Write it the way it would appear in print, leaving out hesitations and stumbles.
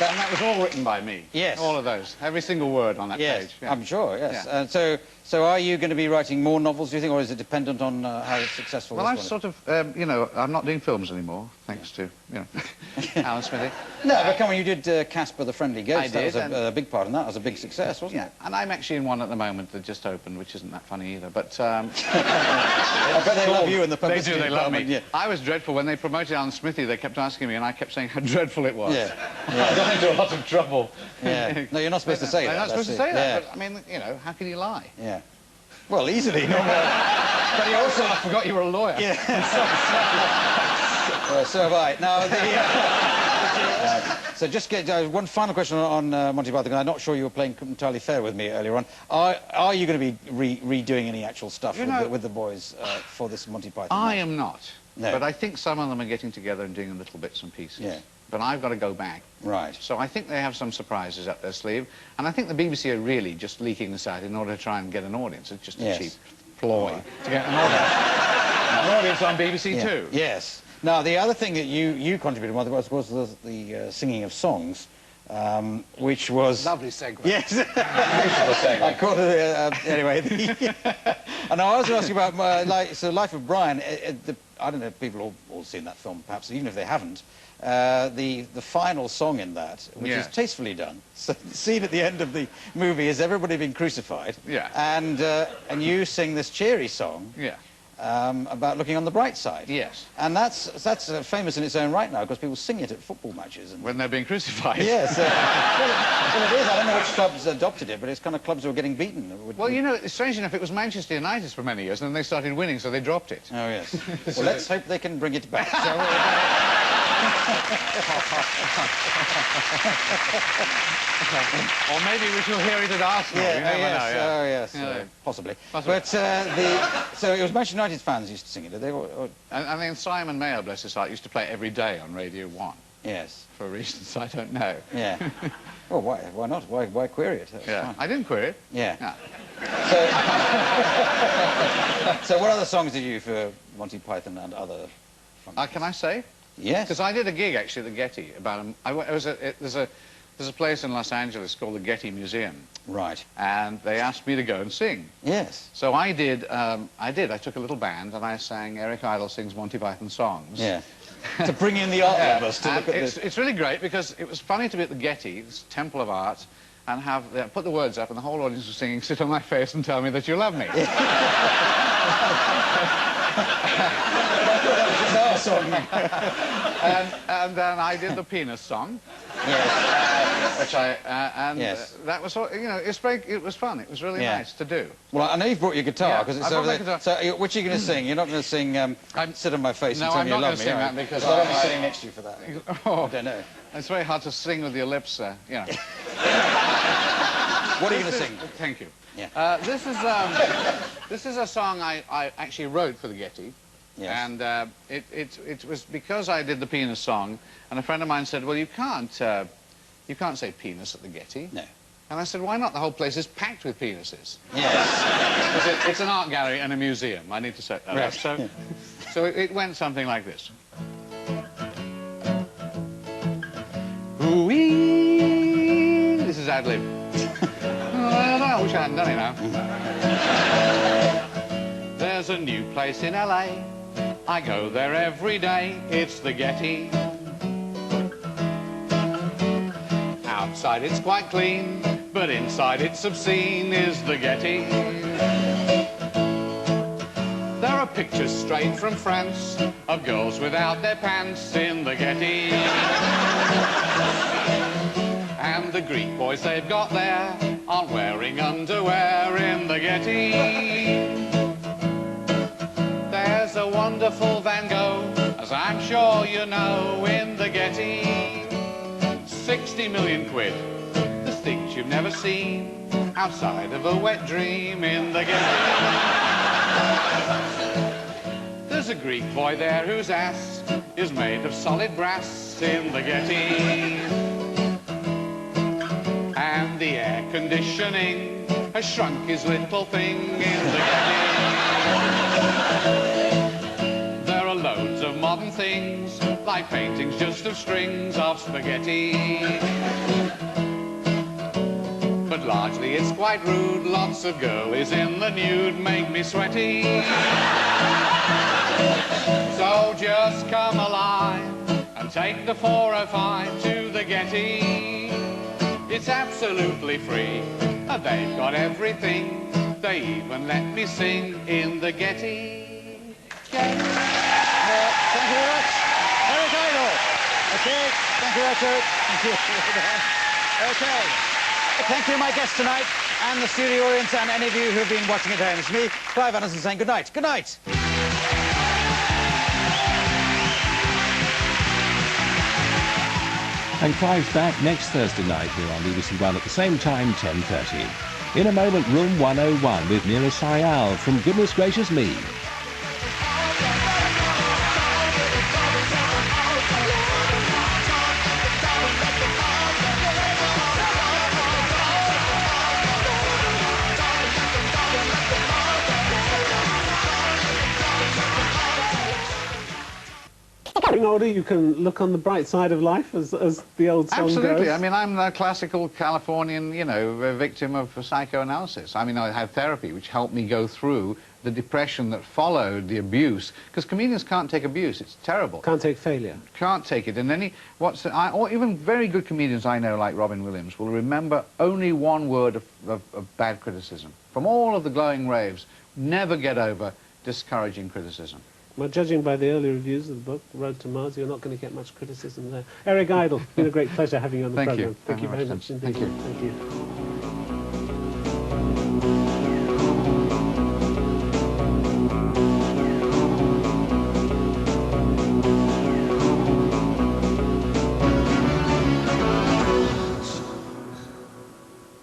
And that was all written by me. Yes. All of those. Every single word on that yes, page. Yeah. I'm sure, yes. Yeah. So are you going to be writing more novels, do you think, or is it dependent on how successful Well, this I'm one is? sort of, you know, I'm not doing films anymore, thanks to, you know, Alan Smithy. No, but come on, you did Casper the Friendly Ghost. I That did, was a big part, and that was a big success, wasn't Yeah, it? and I'm actually in one at the moment that just opened, which isn't that funny either, but... I bet they love you in the publicity They do, they love me. department, yeah. I was dreadful. When they promoted Alan Smithy, they kept asking me, and I kept saying how dreadful it was. Yeah. I got into a lot of trouble. Yeah. No, you're not supposed to say that. I'm not supposed to that's say it. that, Yeah. but, I mean, you know, how can you lie? Yeah. Well, easily. No more. But you also, I forgot you were a lawyer. Yeah. So have I. Now, so just get one final question on Monty Python. I'm not sure you were playing entirely fair with me earlier on. Are you going to be redoing any actual stuff with the boys for this Monty Python? I am not. No. But I think some of them are getting together and doing little bits and pieces. Yeah. But I've got to go back. Right. So I think they have some surprises up their sleeve. And I think the BBC are really just leaking this out in order to try and get an audience. It's just a cheap ploy to get an audience. An audience on BBC Two. Yes. Now, the other thing that you contributed was the singing of songs, which was... Lovely segue. Yes. Beautiful segue. I caught it, anyway. And I was asking about, Life of Brian. I don't know if people have all seen that film, perhaps, even if they haven't. The final song in that, which is tastefully done. So the scene at the end of the movie is everybody being crucified. Yeah. And you sing this cheery song. Yeah. About looking on the bright side. Yes. And that's famous in its own right now because people sing it at football matches. And when they're being crucified. Yes. Well, it is. I don't know which clubs adopted it, but it's kind of clubs who are getting beaten. Well, you know, strange enough, it was Manchester United for many years, and then they started winning, so they dropped it. Oh, yes. Well, let's hope they can bring it back. Or maybe we shall hear it at Arsenal. Yeah, you never know, yeah. Oh, yes, Yeah. possibly. Possibly. But so it was Manchester United fans used to sing it, did they? And then Simon Mayer, bless his heart, used to play it every day on Radio 1. Yes. For reasons I don't know. Yeah. Well, why not? Why query it? Yeah. Fine. I didn't query it. Yeah. No. So what other songs did you do for Monty Python and other functions? Can I say? Yes. Because I did a gig, actually, at the Getty. There's a place in Los Angeles called the Getty Museum. Right. And they asked me to go and sing. Yes. So I did. I took a little band and I sang Eric Idle Sings Monty Python Songs. Yeah. To bring in the art lovers to look at this. It's really great because it was funny to be at the Getty, this temple of art, and put the words up and the whole audience was singing, "Sit on my face and tell me that you love me." And then I did the penis song. Yes. Which that was, you know, it was fun. It was really nice to do. Well, I know you've brought your guitar because it's over there. So, which are you going to sing? You're not going to sing "Sit on My Face" and tell me you love me. No, I'm not going to sing that because I'll be sitting next to you for that. Oh, I don't know. It's very hard to sing with your lips, you know. What are you going to sing? Thank you. Yeah. This is a song I actually wrote for the Getty. Yes. And it was because I did the penis song, and a friend of mine said, "Well, you can't say penis at the Getty." No. And I said, "Why not? The whole place is packed with penises." Yes. It's an art gallery and a museum. I need to say that. Right. So it went something like this. Ooh-wee. This is ad lib. I wish I hadn't done it now. There's a new place in LA. I go there every day. It's the Getty. Outside it's quite clean, but inside it's obscene. Is the Getty. There are pictures straight from France of girls without their pants in the Getty. And the Greek boys they've got there aren't wearing underwear in the Getty. There's a wonderful Van Gogh, as I'm sure you know, in the Getty. 60 million quid, there's things you've never seen outside of a wet dream in the Getty. There's a Greek boy there whose ass is made of solid brass in the Getty. And the air conditioning has shrunk his little thing in the Getty. There are loads of modern things, like paintings just of strings of spaghetti. But largely it's quite rude, lots of girlies in the nude make me sweaty. So just come alive and take the 405 to the Getty. It's absolutely free, and they've got everything. They even let me sing in the Getty. Thank you very much. Eric Idle. Okay, thank you, Richard. Thank you. Okay. Thank you, my guests tonight, and the studio audience, and any of you who've been watching at home. It's me, Clive Anderson, saying good night. Good night. And Clive's back next Thursday night here on BBC One at the same time, 10:30. In a moment, Room 101 with Mira Sayal from Goodness Gracious Me. Getting older, you can look on the bright side of life, as the old song Absolutely. goes. I mean, I'm a classical Californian, you know, a victim of psychoanalysis. I mean, I had therapy, which helped me go through the depression that followed the abuse. Because comedians can't take abuse. It's terrible. Can't take failure. Can't take it. And or even very good comedians I know, like Robin Williams, will remember only one word of bad criticism. From all of the glowing raves, never get over discouraging criticism. Well, judging by the early reviews of the book, Road to Mars, you're not going to get much criticism there. Eric Idle, it's been a great pleasure having you on the programme. Thank you very much indeed. Thank you. Thank you.